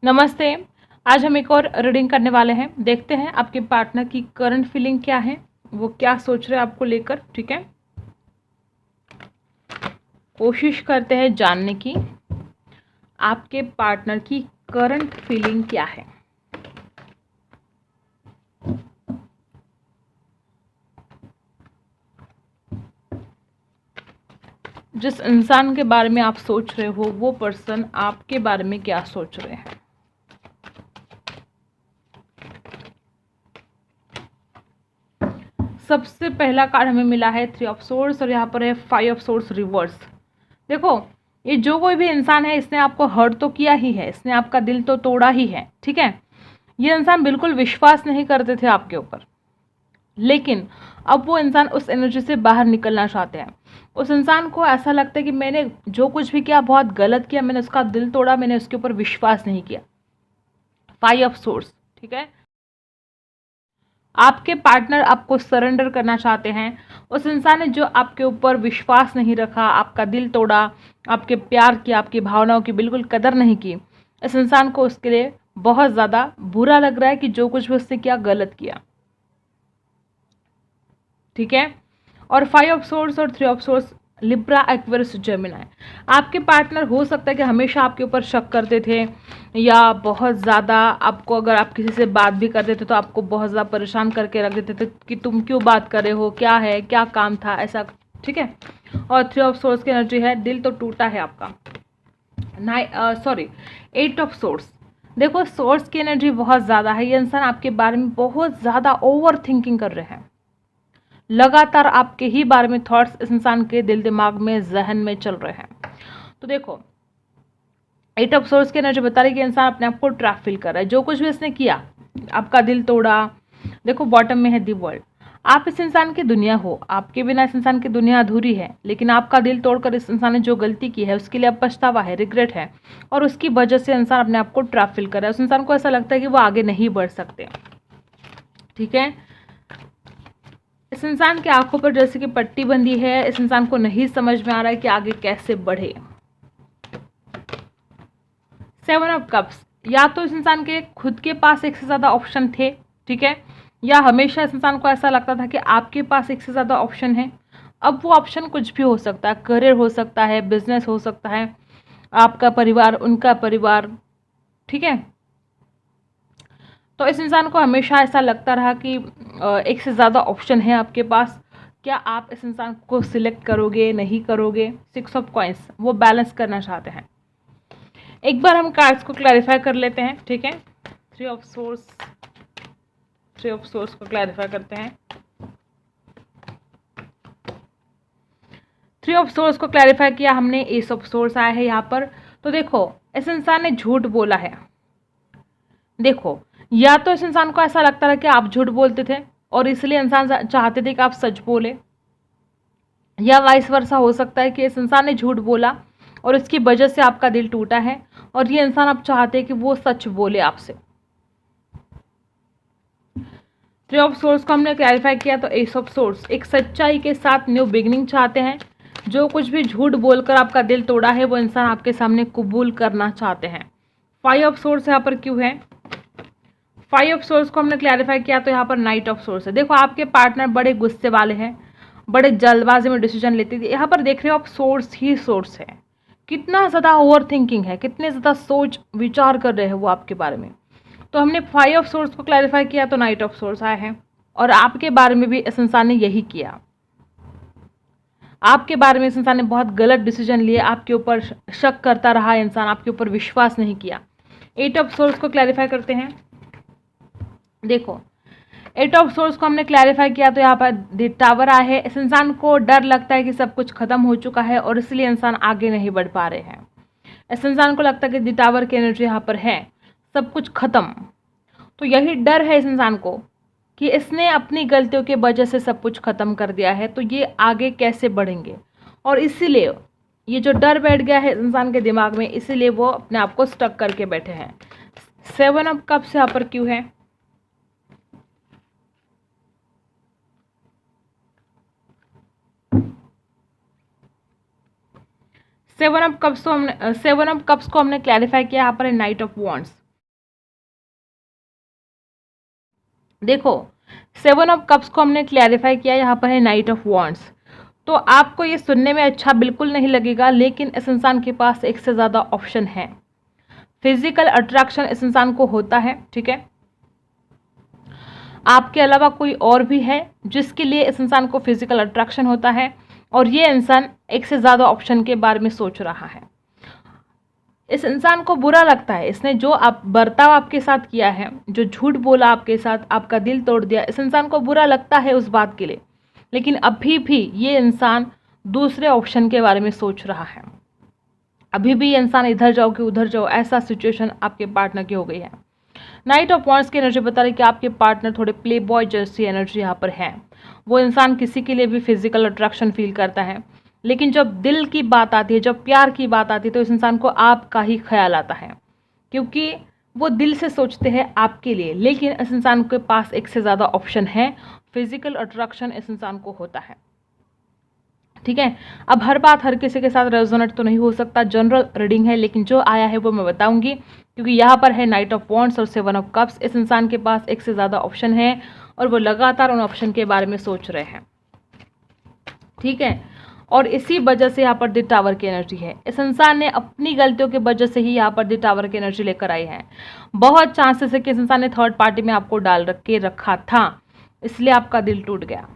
नमस्ते। आज हम एक और रीडिंग करने वाले हैं। देखते हैं आपके पार्टनर की करंट फीलिंग क्या है, वो क्या सोच रहे हैं आपको लेकर। ठीक है, कोशिश करते हैं जानने की आपके पार्टनर की करंट फीलिंग क्या है। जिस इंसान के बारे में आप सोच रहे हो वो पर्सन आपके बारे में क्या सोच रहे हैं। सबसे पहला कार्ड हमें मिला है 3 ऑफ सोर्ड्स और यहाँ पर है 5 ऑफ सोर्ड्स रिवर्स। देखो, ये जो कोई भी इंसान है इसने आपको हर्ट तो किया ही है, इसने आपका दिल तो तोड़ा ही है। ठीक है, ये इंसान बिल्कुल विश्वास नहीं करते थे आपके ऊपर, लेकिन अब वो इंसान उस एनर्जी से बाहर निकलना चाहते हैं। उस इंसान को ऐसा लगता है कि मैंने जो कुछ भी किया बहुत गलत किया, मैंने उसका दिल तोड़ा, मैंने उसके ऊपर विश्वास नहीं किया। 5 ऑफ सोर्ड्स। ठीक है, आपके पार्टनर आपको सरेंडर करना चाहते हैं। उस इंसान ने जो आपके ऊपर विश्वास नहीं रखा, आपका दिल तोड़ा, आपके प्यार की, आपकी भावनाओं की बिल्कुल कदर नहीं की, इस इंसान को उसके लिए बहुत ज़्यादा बुरा लग रहा है कि जो कुछ भी उसने किया गलत किया। ठीक है, और 5 ऑफ सोर्ड्स और 3 of swords Libra, Aquarius, Gemini. आपके पार्टनर हो सकता है कि हमेशा आपके ऊपर शक करते थे, या बहुत ज़्यादा आपको, अगर आप किसी से बात भी करते थे तो आपको बहुत ज़्यादा परेशान करके रख देते थे कि तुम क्यों बात कर रहे हो, क्या है, क्या काम था, ऐसा। ठीक है, और 3 ऑफ सोर्ड्स की एनर्जी है दिल तो टूटा है आपका। 8 ऑफ सोर्ड्स। देखो, सोर्स की एनर्जी बहुत ज़्यादा है। ये इंसान आपके बारे में बहुत ज़्यादा ओवर थिंकिंग कर रहे हैं। लगातार आपके ही बारे में थॉट्स इस इंसान के दिल दिमाग में, जहन में चल रहे हैं। तो देखो, 8 ऑफ सोर्स की एनर्जी बता रही है कि इंसान अपने आप को ट्रैप फील कर रहा है। जो कुछ भी इसने किया, आपका दिल तोड़ा। देखो, बॉटम में है दी वर्ल्ड। आप इस इंसान की दुनिया हो, आपके बिना इस इंसान की दुनिया अधूरी है, लेकिन आपका दिल तोड़कर इस इंसान ने जो गलती की है उसके लिए अब पछतावा है, रिग्रेट है, और उसकी वजह से इंसान अपने आप को ट्रैप फील कर रहा है। उस इंसान को ऐसा लगता है कि वो आगे नहीं बढ़ सकते। ठीक है, इस इंसान की आंखों पर जैसे कि पट्टी बंधी है। इस इंसान को नहीं समझ में आ रहा है कि आगे कैसे बढ़े। 7 ऑफ कप्स। या तो इस इंसान के खुद के पास एक से ज़्यादा ऑप्शन थे, ठीक है, या हमेशा इस इंसान को ऐसा लगता था कि आपके पास एक से ज़्यादा ऑप्शन है। अब वो ऑप्शन कुछ भी हो सकता है, करियर हो सकता है, बिजनेस हो सकता है, आपका परिवार, उनका परिवार। ठीक है, तो इस इंसान को हमेशा ऐसा लगता रहा कि एक से ज़्यादा ऑप्शन है आपके पास। क्या आप इस इंसान को सिलेक्ट करोगे, नहीं करोगे? 6 ऑफ कॉइंस। वो बैलेंस करना चाहते हैं। एक बार हम कार्ड्स को क्लैरिफाई कर लेते हैं। ठीक है, 3 ऑफ सोर्स, 3 ऑफ सोर्स को क्लैरिफाई करते हैं। 3 ऑफ सोर्स को क्लैरिफाई किया हमने, एस ऑफ सोर्स आया है यहाँ पर। तो देखो, इस इंसान ने झूठ बोला है। देखो, या तो इस इंसान को ऐसा लगता है कि आप झूठ बोलते थे और इसलिए इंसान चाहते थे कि आप सच बोले, या वाइस वर्सा हो सकता है कि इस इंसान ने झूठ बोला और इसकी वजह से आपका दिल टूटा है और ये इंसान आप चाहते हैं कि वो सच बोले आपसे। 3 ऑफ सोर्स को हमने क्लैरिफाई किया, तो एस ऑफ सोर्स एक सच्चाई के साथ न्यू बिगनिंग चाहते हैं। जो कुछ भी झूठ बोलकर आपका दिल तोड़ा है वो इंसान आपके सामने कबूल करना चाहते हैं। 5 ऑफ सोर्स यहाँ पर क्यों है? 5 ऑफ सोर्स को हमने क्लैरिफाई किया, तो यहाँ पर नाइट ऑफ सोर्स है। देखो, आपके पार्टनर बड़े गुस्से वाले हैं, बड़े जल्दबाजी में डिसीजन लेते थे। यहाँ पर देख रहे हो आप, सोर्स ही सोर्स है। कितना ज़्यादा ओवर थिंकिंग है, कितने ज़्यादा सोच विचार कर रहे हैं वो आपके बारे में। तो हमने 5 ऑफ सोर्स को क्लैरिफाई किया, तो नाइट ऑफ सोर्स आया है। और आपके बारे में भी इस इंसान ने यही किया। आपके बारे में इस इंसान ने बहुत गलत डिसीजन लिए, आपके ऊपर शक करता रहा इंसान, आपके ऊपर विश्वास नहीं किया। 8 ऑफ सोर्स को क्लैरिफाई करते हैं। देखो, 8 ऑफ सोर्स को हमने क्लैरिफाई किया, तो यहाँ पर द टावर आया है। इस इंसान को डर लगता है कि सब कुछ खत्म हो चुका है और इसलिए इंसान आगे नहीं बढ़ पा रहे हैं। इस इंसान को लगता है कि द टावर की एनर्जी यहाँ पर है, सब कुछ खत्म। तो यही डर है इस इंसान को कि इसने अपनी गलतियों की वजह से सब कुछ खत्म कर दिया है, तो ये आगे कैसे बढ़ेंगे। और इसीलिए ये जो डर बैठ गया है इंसान के दिमाग में, इसीलिए वो अपने आप को स्टक करके बैठे हैं। 7 ऑफ कप्स यहाँ पर क्यों है? 7 ऑफ कप्स को हमने क्लैरिफाई किया। यहाँ पर है नाइट ऑफ वॉन्ड्स। देखो 7 ऑफ कप्स को हमने क्लैरिफाई किया, यहाँ पर है नाइट ऑफ वॉन्ड्स। तो आपको ये सुनने में अच्छा बिल्कुल नहीं लगेगा, लेकिन इस इंसान के पास एक से ज़्यादा ऑप्शन है। फिजिकल अट्रैक्शन इस इंसान को होता है, ठीक है। आपके अलावा कोई और भी है जिसके लिए इस इंसान को फिजिकल अट्रैक्शन होता है, और ये इंसान एक से ज़्यादा ऑप्शन के बारे में सोच रहा है। इस इंसान को बुरा लगता है, इसने जो आप बर्ताव आपके साथ किया है, जो झूठ बोला आपके साथ, आपका दिल तोड़ दिया, इस इंसान को बुरा लगता है उस बात के लिए। लेकिन अभी भी ये इंसान दूसरे ऑप्शन के बारे में सोच रहा है। अभी भी ये इंसान इधर जाओ कि उधर जाओ, ऐसा सिचुएशन आपके पार्टनर की हो गई है। नाइट ऑफ वॉन्ड्स की एनर्जी बता रही है कि आपके पार्टनर थोड़े प्ले बॉय जैसी एनर्जी यहाँ पर है। वो इंसान किसी के लिए भी फिजिकल अट्रैक्शन फील करता है, लेकिन जब दिल की बात आती है, जब प्यार की बात आती है, तो इस इंसान को आपका ही ख्याल आता है, क्योंकि वो दिल से सोचते हैं आपके लिए। लेकिन इस इंसान के पास एक से ज़्यादा ऑप्शन है, फिजिकल अट्रैक्शन इस इंसान को होता है, ठीक है। अब हर बात हर किसी के साथ रेजोनेट तो नहीं हो सकता, जनरल रीडिंग है, लेकिन जो आया है वो मैं बताऊंगी, क्योंकि यहाँ पर है नाइट ऑफ वॉन्ड्स और 7 ऑफ कप्स। इस इंसान के पास एक से ज़्यादा ऑप्शन है और वो लगातार उन ऑप्शन के बारे में सोच रहे हैं, ठीक है। और इसी वजह से यहाँ पर द टावर की एनर्जी है। इस इंसान ने अपनी गलतियों की वजह से ही यहाँ पर द टावर की एनर्जी लेकर आई है। बहुत चांसेस है कि इस इंसान ने थर्ड पार्टी में आपको डाल के रखा था, इसलिए आपका दिल टूट गया।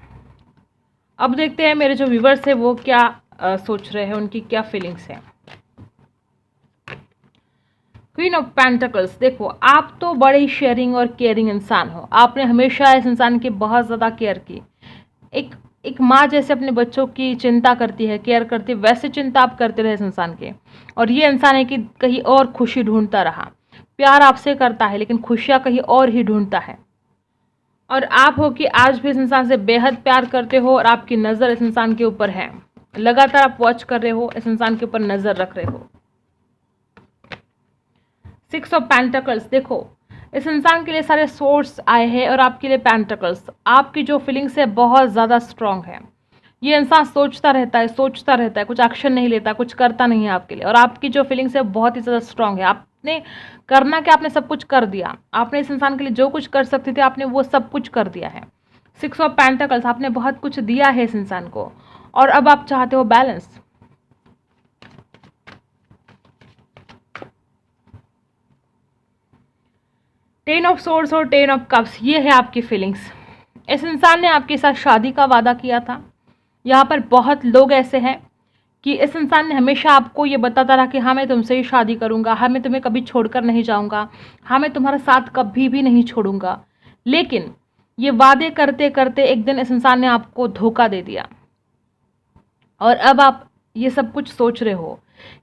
अब देखते हैं मेरे जो व्यूवर्स है वो क्या सोच रहे हैं, उनकी क्या फीलिंग्स है। क्वीन ऑफ पेंटिकल्स, देखो आप तो बड़े शेयरिंग और केयरिंग इंसान हो। आपने हमेशा इस इंसान की बहुत ज़्यादा केयर की। एक माँ जैसे अपने बच्चों की चिंता करती है, केयर करती है, वैसे चिंता आप करते रहे इस इंसान के। और ये इंसान है कि कहीं और खुशी ढूंढता रहा। प्यार आपसे करता है लेकिन खुशियाँ कहीं और ही ढूंढता है। और आप हो कि आज भी इस इंसान से बेहद प्यार करते हो और आपकी नज़र इस इंसान के ऊपर है। लगातार आप वॉच कर रहे हो, इस इंसान के ऊपर नज़र रख रहे हो। 6 ऑफ पेंटिकल्स, देखो इस इंसान के लिए सारे सोर्स आए हैं और आपके लिए पेंटिकल्स। आपकी जो फीलिंग्स है बहुत ज़्यादा स्ट्रांग है। ये इंसान सोचता रहता है, कुछ एक्शन नहीं लेता, कुछ करता नहीं है आपके लिए। और आपकी जो फीलिंग्स है बहुत ही ज़्यादा स्ट्रांग है। आपने करना क्या, आपने सब कुछ कर दिया। आपने इस इंसान के लिए जो कुछ कर सकते थे आपने वो सब कुछ कर दिया है। 6 ऑफ पेंटिकल्स, आपने बहुत कुछ दिया है इस इंसान को और अब आप चाहते हो बैलेंस। टेन ऑफ सोर्ड्स और 10 ऑफ कप्स, ये है आपकी फीलिंग्स। इस इंसान ने आपके साथ शादी का वादा किया था। यहाँ पर बहुत लोग ऐसे हैं कि इस इंसान ने हमेशा आपको ये बताता रहा कि हाँ मैं तुमसे ही शादी करूँगा, हाँ मैं तुम्हें कभी छोड़कर नहीं जाऊँगा, हाँ मैं तुम्हारा साथ कभी भी नहीं छोड़ूंगा। लेकिन ये वादे करते करते एक दिन इस इंसान ने आपको धोखा दे दिया और अब आप ये सब कुछ सोच रहे हो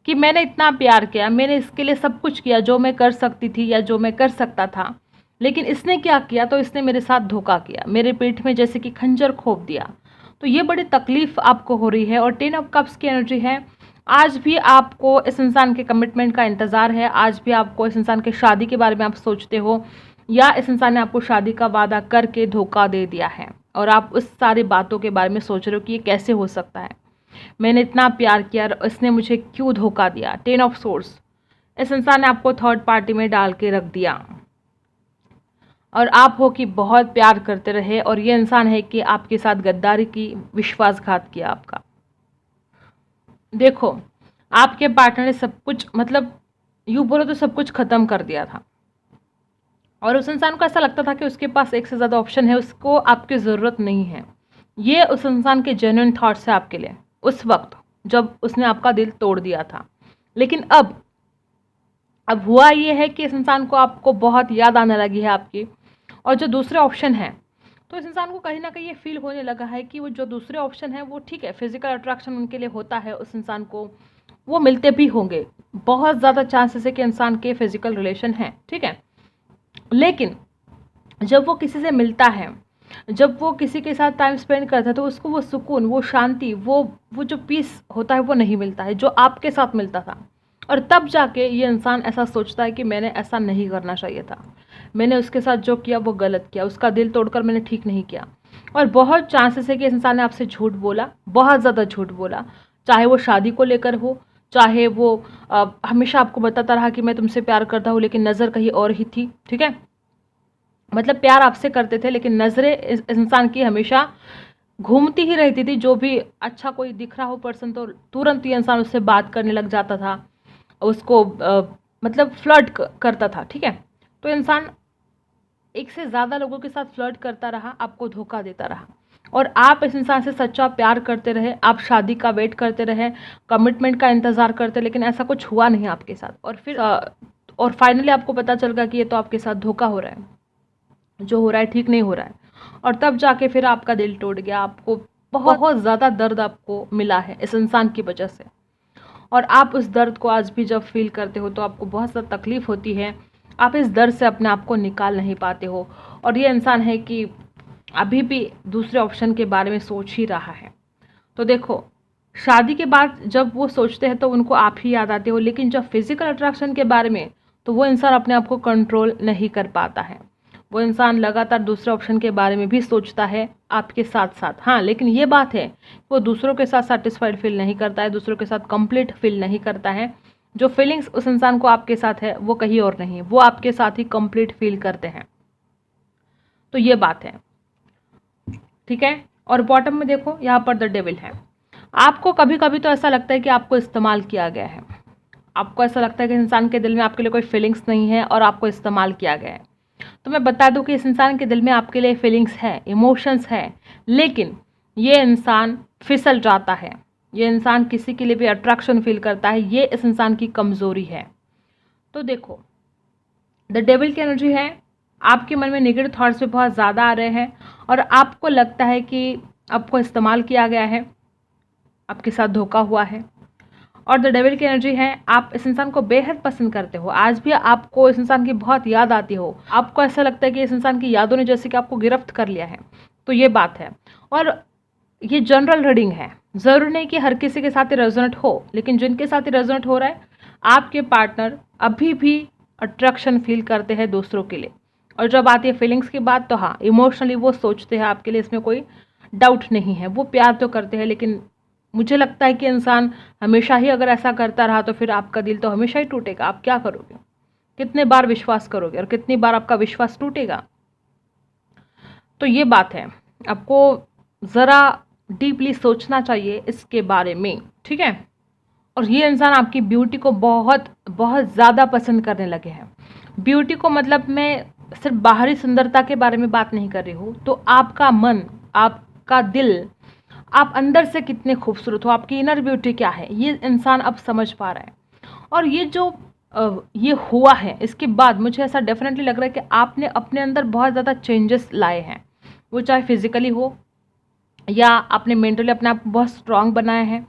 कि मैंने इतना प्यार किया, मैंने इसके लिए सब कुछ किया जो मैं कर सकती थी या जो मैं कर सकता था, लेकिन इसने क्या किया, तो इसने मेरे साथ धोखा किया, मेरे पीठ में जैसे कि खंजर खोप दिया। तो ये बड़ी तकलीफ आपको हो रही है। और 10 ऑफ कप्स की एनर्जी है, आज भी आपको इस इंसान के कमिटमेंट का इंतज़ार है, आज भी आपको इस इंसान के शादी के बारे में आप सोचते हो, या इस इंसान ने आपको शादी का वादा करके धोखा दे दिया है और आप उस सारी बातों के बारे में सोच रहे हो कि ये कैसे हो सकता है, मैंने इतना प्यार किया और इसने मुझे क्यों धोखा दिया। 10 ऑफ सोर्ड्स, इस इंसान ने आपको थर्ड पार्टी में डाल के रख दिया और आप हो कि बहुत प्यार करते रहे और ये इंसान है कि आपके साथ गद्दारी की, विश्वासघात किया आपका। देखो आपके पार्टनर ने सब कुछ, मतलब यूँ बोलो तो सब कुछ ख़त्म कर दिया था और उस इंसान को ऐसा लगता था कि उसके पास एक से ज़्यादा ऑप्शन है, उसको आपकी ज़रूरत नहीं है। ये उस इंसान के जेन्युइन थॉट्स है आपके लिए उस वक्त जब उसने आपका दिल तोड़ दिया था। लेकिन अब हुआ ये है कि इस इंसान को आपको बहुत याद आने लगी है आपकी, और जो दूसरे ऑप्शन है, तो इस इंसान को कहीं ना कहीं ये फील होने लगा है कि वो जो दूसरे ऑप्शन है वो ठीक है, फिजिकल अट्रैक्शन उनके लिए होता है, उस इंसान को वो मिलते भी होंगे, बहुत ज़्यादा चांसेस है कि इंसान के फिजिकल रिलेशन हैं, ठीक है। लेकिन जब वो किसी से मिलता है, जब वो किसी के साथ टाइम स्पेंड करता है, तो उसको वो सुकून, वो शांति, वो जो पीस होता है वो नहीं मिलता है जो आपके साथ मिलता था। और तब जाके ये इंसान ऐसा सोचता है कि मैंने ऐसा नहीं करना चाहिए था, मैंने उसके साथ जो किया वो गलत किया, उसका दिल तोड़कर मैंने ठीक नहीं किया। और बहुत चांसेस है कि इस इंसान ने आपसे झूठ बोला, बहुत ज़्यादा झूठ बोला, चाहे वो शादी को लेकर हो, चाहे वो हमेशा आपको बताता रहा कि मैं तुमसे प्यार करता हूँ, लेकिन नज़र कहीं और ही थी, ठीक है। मतलब प्यार आपसे करते थे, लेकिन नज़रें इस इंसान की हमेशा घूमती ही रहती थी। जो भी अच्छा कोई दिख रहा हो पर्सन तो तुरंत ये इंसान उससे बात करने लग जाता था, उसको मतलब फ्लर्ट करता था, ठीक है। तो इंसान एक से ज़्यादा लोगों के साथ फ्लर्ट करता रहा, आपको धोखा देता रहा, और आप इस इंसान से सच्चा प्यार करते रहे, आप शादी का वेट करते रहे, कमिटमेंट का इंतज़ार करते, लेकिन ऐसा कुछ हुआ नहीं आपके साथ। और फिर और फाइनली आपको पता चल गया कि ये तो आपके साथ धोखा हो रहा है, जो हो रहा है ठीक नहीं हो रहा है, और तब जाके फिर आपका दिल टूट गया। आपको बहुत ज़्यादा दर्द आपको मिला है इस इंसान की वजह से, और आप उस दर्द को आज भी जब फील करते हो तो आपको बहुत ज़्यादा तकलीफ़ होती है। आप इस दर्द से अपने आप को निकाल नहीं पाते हो, और ये इंसान है कि अभी भी दूसरे ऑप्शन के बारे में सोच ही रहा है। तो देखो, शादी के बाद जब वो सोचते हैं तो उनको आप ही याद आते हो, लेकिन जब फिजिकल अट्रैक्शन के बारे में तो वो इंसान अपने आप को कंट्रोल नहीं कर पाता है। वो इंसान लगातार दूसरे ऑप्शन के बारे में भी सोचता है आपके साथ साथ। हाँ, लेकिन ये बात है वो दूसरों के साथ सेटिस्फाइड फील नहीं करता है, दूसरों के साथ कंप्लीट फील नहीं करता है। जो फीलिंग्स उस इंसान को आपके साथ है वो कहीं और नहीं, वो आपके साथ ही कंप्लीट फील करते हैं। तो ये बात है, ठीक है। और बॉटम में देखो, यहाँ पर द डेविल है। आपको कभी कभी तो ऐसा लगता है कि आपको इस्तेमाल किया गया है। आपको ऐसा लगता है कि इंसान के दिल में आपके लिए कोई फीलिंग्स नहीं है और आपको इस्तेमाल किया गया है। तो मैं बता दूं कि इस इंसान के दिल में आपके लिए फीलिंग्स है, इमोशंस है, लेकिन ये इंसान फिसल जाता है। ये इंसान किसी के लिए भी अट्रैक्शन फील करता है, ये इस इंसान की कमज़ोरी है। तो देखो, द डेविल की एनर्जी है, आपके मन में नेगेटिव थॉट्स भी बहुत ज़्यादा आ रहे हैं, और आपको लगता है कि आपको इस्तेमाल किया गया है, आपके साथ धोखा हुआ है। और द डेविल की एनर्जी है, आप इस इंसान को बेहद पसंद करते हो, आज भी आपको इस इंसान की बहुत याद आती हो, आपको ऐसा लगता है कि इस इंसान की यादों ने जैसे कि आपको गिरफ्त कर लिया है। तो ये बात है, और ये जनरल रीडिंग है, ज़रूरी नहीं कि हर किसी के साथ ही रेजोनेट हो, लेकिन जिनके साथ ही रेजोनेट हो रहा है, आपके पार्टनर अभी भी अट्रैक्शन फील करते हैं दूसरों के लिए। और जब आती है फीलिंग्स की बात, तो हाँ, इमोशनली वो सोचते हैं आपके लिए, इसमें कोई डाउट नहीं है, वो प्यार तो करते हैं। लेकिन मुझे लगता है कि इंसान हमेशा ही अगर ऐसा करता रहा तो फिर आपका दिल तो हमेशा ही टूटेगा। आप क्या करोगे, कितने बार विश्वास करोगे, और कितनी बार आपका विश्वास टूटेगा। तो ये बात है, आपको ज़रा डीपली सोचना चाहिए इसके बारे में, ठीक है। और ये इंसान आपकी ब्यूटी को बहुत बहुत ज़्यादा पसंद करने लगे हैं। ब्यूटी को मतलब मैं सिर्फ बाहरी सुंदरता के बारे में बात नहीं कर रही हूँ, तो आपका मन, आपका दिल, आप अंदर से कितने खूबसूरत हो, आपकी इनर ब्यूटी क्या है, ये इंसान अब समझ पा रहा है। और ये जो ये हुआ है, इसके बाद मुझे ऐसा डेफिनेटली लग रहा है कि आपने अपने अंदर बहुत ज़्यादा चेंजेस लाए हैं, वो चाहे फिजिकली हो या आपने मेंटली अपने आप को बहुत स्ट्रांग बनाया है।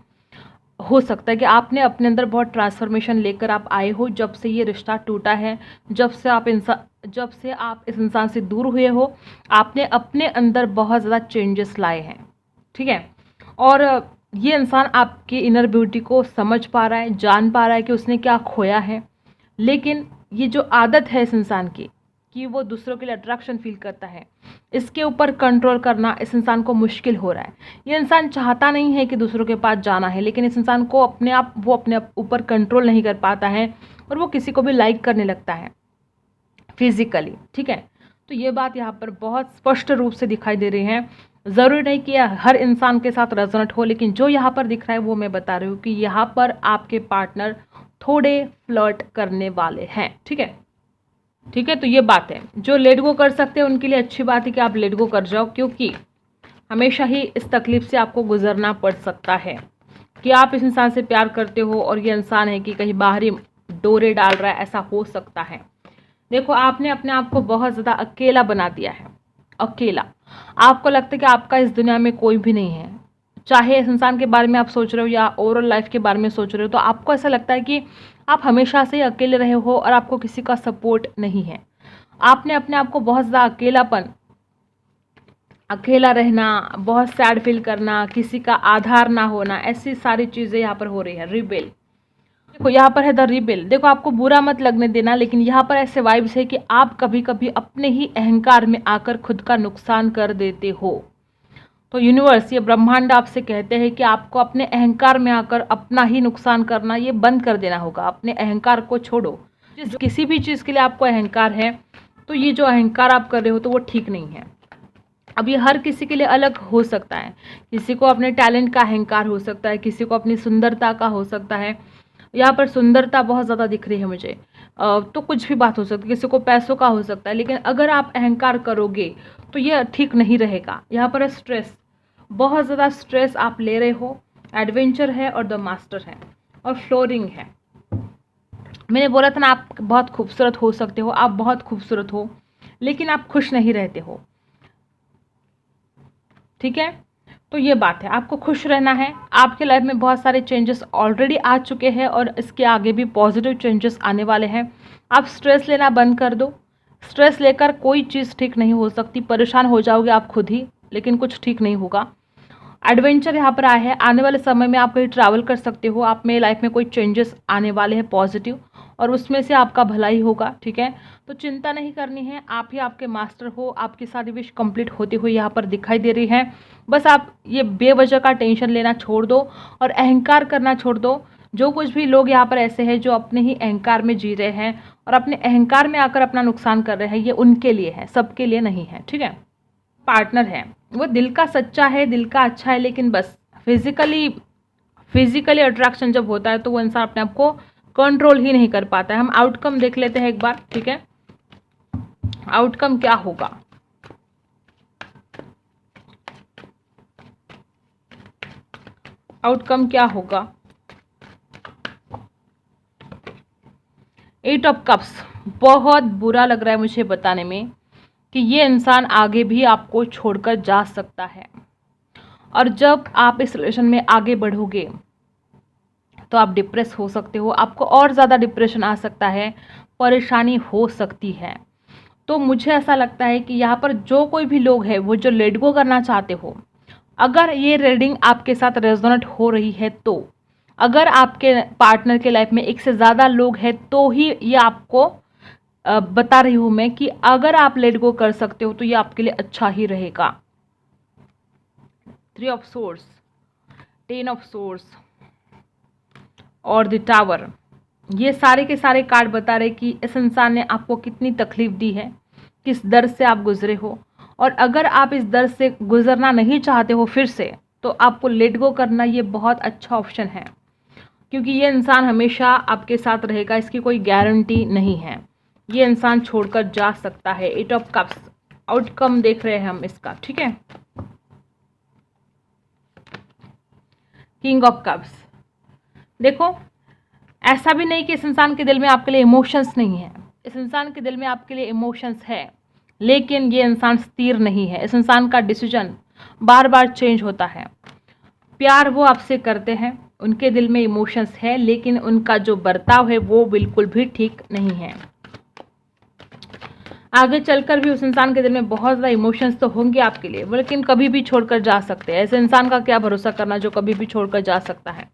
हो सकता है कि आपने अपने अंदर बहुत ट्रांसफॉर्मेशन लेकर आप आए हो जब से ये रिश्ता टूटा है, जब से आप इस इंसान से दूर हुए हो, आपने अपने अंदर बहुत ज़्यादा चेंजेस लाए हैं, ठीक है। और ये इंसान आपकी इनर ब्यूटी को समझ पा रहा है, जान पा रहा है कि उसने क्या खोया है। लेकिन ये जो आदत है इस इंसान की कि वो दूसरों के लिए अट्रैक्शन फील करता है, इसके ऊपर कंट्रोल करना इस इंसान को मुश्किल हो रहा है। ये इंसान चाहता नहीं है कि दूसरों के पास जाना है, लेकिन इस इंसान को वो अपने ऊपर कंट्रोल नहीं कर पाता है, और वो किसी को भी लाइक करने लगता है फिजिकली, ठीक है। तो ये बात यहाँ पर बहुत स्पष्ट रूप से दिखाई दे रही है। ज़रूरी नहीं कि हर इंसान के साथ रेजोनेट हो, लेकिन जो यहाँ पर दिख रहा है वो मैं बता रही हूँ कि यहाँ पर आपके पार्टनर थोड़े फ्लर्ट करने वाले हैं, ठीक है, ठीक है। तो ये बात है, जो लेट गो कर सकते हैं उनके लिए अच्छी बात है कि आप लेट गो कर जाओ, क्योंकि हमेशा ही इस तकलीफ से आपको गुजरना पड़ सकता है कि आप इस इंसान से प्यार करते हो और ये इंसान है कि कहीं बाहरी डोरे डाल रहा है, ऐसा हो सकता है। देखो, आपने अपने आप को बहुत ज़्यादा अकेला बना दिया है, अकेला। आपको लगता है कि आपका इस दुनिया में कोई भी नहीं है, चाहे इस इंसान के बारे में आप सोच रहे हो या ओवरऑल लाइफ के बारे में सोच रहे हो, तो आपको ऐसा लगता है कि आप हमेशा से ही अकेले रहे हो और आपको किसी का सपोर्ट नहीं है। आपने अपने आप को बहुत ज़्यादा अकेला रहना, बहुत सैड फील करना, किसी का आधार ना होना, ऐसी सारी चीज़ें यहाँ पर हो रही है। रिबेल, देखो यहाँ पर है द रिबेल। देखो, आपको बुरा मत लगने देना, लेकिन यहाँ पर ऐसे वाइब्स है कि आप कभी कभी अपने ही अहंकार में आकर खुद का नुकसान कर देते हो। तो यूनिवर्स, ये ब्रह्मांड आपसे कहते हैं कि आपको अपने अहंकार में आकर अपना ही नुकसान करना ये बंद कर देना होगा। अपने अहंकार को छोड़ो। किसी भी चीज़ के लिए आपको अहंकार है, तो ये जो अहंकार आप कर रहे हो तो वो ठीक नहीं है। अब ये हर किसी के लिए अलग हो सकता है। किसी को अपने टैलेंट का अहंकार हो सकता है, किसी को अपनी सुंदरता का हो सकता है। यहाँ पर सुंदरता बहुत ज़्यादा दिख रही है मुझे, तो कुछ भी बात हो सकती है। किसी को पैसों का हो सकता है, लेकिन अगर आप अहंकार करोगे तो ये ठीक नहीं रहेगा। यहाँ पर स्ट्रेस, बहुत ज़्यादा स्ट्रेस आप ले रहे हो। एडवेंचर है और द मास्टर है और फ्लोरिंग है। मैंने बोला था ना, आप बहुत खूबसूरत हो सकते हो, आप बहुत खूबसूरत हो, लेकिन आप खुश नहीं रहते हो। ठीक है, तो ये बात है, आपको खुश रहना है। आपके लाइफ में बहुत सारे चेंजेस ऑलरेडी आ चुके हैं और इसके आगे भी पॉजिटिव चेंजेस आने वाले हैं। आप स्ट्रेस लेना बंद कर दो। स्ट्रेस लेकर कोई चीज़ ठीक नहीं हो सकती। परेशान हो जाओगे आप खुद ही, लेकिन कुछ ठीक नहीं होगा। एडवेंचर यहाँ पर आया है। आने वाले समय में आप कहीं ट्रैवल कर सकते हो। आप में लाइफ में कोई चेंजेस आने वाले हैं पॉजिटिव, और उसमें से आपका भला ही होगा। ठीक है, तो चिंता नहीं करनी है। आप ही आपके मास्टर हो। आपकी सारी विश कंप्लीट होती हुई यहाँ पर दिखाई दे रही है। बस आप ये बेवजह का टेंशन लेना छोड़ दो और अहंकार करना छोड़ दो। जो कुछ भी लोग यहाँ पर ऐसे हैं जो अपने ही अहंकार में जी रहे हैं और अपने अहंकार में आकर अपना नुकसान कर रहे हैं, ये उनके लिए है, सबके लिए नहीं है। ठीक है, पार्टनर है, वो दिल का सच्चा है, दिल का अच्छा है, लेकिन बस फिजिकली अट्रैक्शन जब होता है तो वो इंसान अपने आप को कंट्रोल ही नहीं कर पाता है। हम आउटकम देख लेते हैं एक बार। ठीक है, आउटकम क्या होगा? आउटकम क्या होगा? 8 ऑफ कप्स। बहुत बुरा लग रहा है मुझे बताने में कि ये इंसान आगे भी आपको छोड़कर जा सकता है, और जब आप इस रिलेशन में आगे बढ़ोगे तो आप डिप्रेस हो सकते हो। आपको और ज़्यादा डिप्रेशन आ सकता है, परेशानी हो सकती है। तो मुझे ऐसा लगता है कि यहाँ पर जो कोई भी लोग हैं वो जो लेट गो करना चाहते हो, अगर ये रीडिंग आपके साथ रेजोनेट हो रही है, तो अगर आपके पार्टनर के लाइफ में एक से ज़्यादा लोग हैं, तो ही ये आपको बता रही हूँ मैं कि अगर आप लेट गो कर सकते हो तो ये आपके लिए अच्छा ही रहेगा। 3 ऑफ सोर्स, 10 ऑफ सोर्स और द टावर। ये सारे के सारे कार्ड बता रहे कि इस इंसान ने आपको कितनी तकलीफ दी है, किस दर्द से आप गुजरे हो, और अगर आप इस दर्द से गुजरना नहीं चाहते हो फिर से, तो आपको लेट गो करना ये बहुत अच्छा ऑप्शन है, क्योंकि ये इंसान हमेशा आपके साथ रहेगा, इसकी कोई गारंटी नहीं है। ये इंसान छोड़कर जा सकता है। 8 ऑफ कप्स, आउटकम देख रहे हैं हम इसका। ठीक है, किंग ऑफ कप्स। देखो, ऐसा भी नहीं कि इस इंसान के दिल में आपके लिए इमोशंस नहीं है। इस इंसान के दिल में आपके लिए इमोशंस है, लेकिन ये इंसान स्थिर नहीं है। इस इंसान का डिसीजन बार बार चेंज होता है। प्यार वो आपसे करते हैं, उनके दिल में इमोशंस है, लेकिन उनका जो बर्ताव है वो बिल्कुल भी ठीक नहीं है। आगे चलकर भी उस इंसान के दिल में बहुत ज़्यादा इमोशंस तो होंगे आपके लिए, लेकिन कभी भी छोड़कर जा सकते हैं। ऐसे इंसान का क्या भरोसा करना जो कभी भी छोड़कर जा सकता है।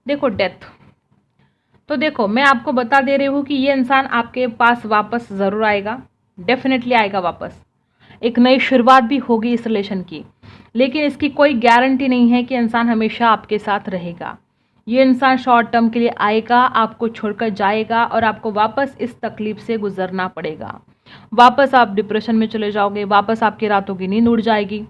देखो, डेथ। तो देखो, मैं आपको बता दे रही हूँ कि ये इंसान आपके पास वापस ज़रूर आएगा, डेफिनेटली आएगा वापस। एक नई शुरुआत भी होगी इस रिलेशन की, लेकिन इसकी कोई गारंटी नहीं है कि इंसान हमेशा आपके साथ रहेगा। ये इंसान शॉर्ट टर्म के लिए आएगा, आपको छोड़कर जाएगा और आपको वापस इस तकलीफ से गुजरना पड़ेगा। वापस आप डिप्रेशन में चले जाओगे, वापस आपकी रातों की नींद उड़ जाएगी।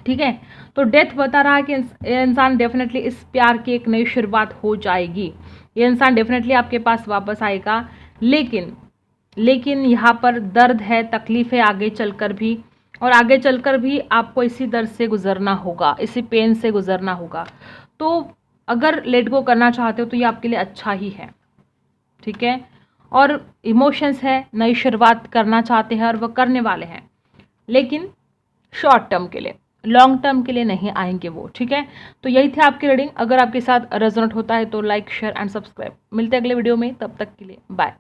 ठीक है, तो डेथ बता रहा है कि ये इंसान डेफिनेटली इस प्यार की एक नई शुरुआत हो जाएगी। ये इंसान डेफिनेटली आपके पास वापस आएगा, लेकिन यहाँ पर दर्द है, तकलीफ है आगे चलकर भी, और आगे चलकर भी आपको इसी दर्द से गुजरना होगा, इसी पेन से गुजरना होगा। तो अगर लेट गो करना चाहते हो तो ये आपके लिए अच्छा ही है। ठीक है, और इमोशंस है, नई शुरुआत करना चाहते हैं और वो करने वाले हैं, लेकिन शॉर्ट टर्म के लिए, लॉन्ग टर्म के लिए नहीं आएंगे वो। ठीक है, तो यही थी आपकी रीडिंग। अगर आपके साथ रेजोनेट होता है तो लाइक, शेयर एंड सब्सक्राइब। मिलते हैं अगले वीडियो में, तब तक के लिए बाय।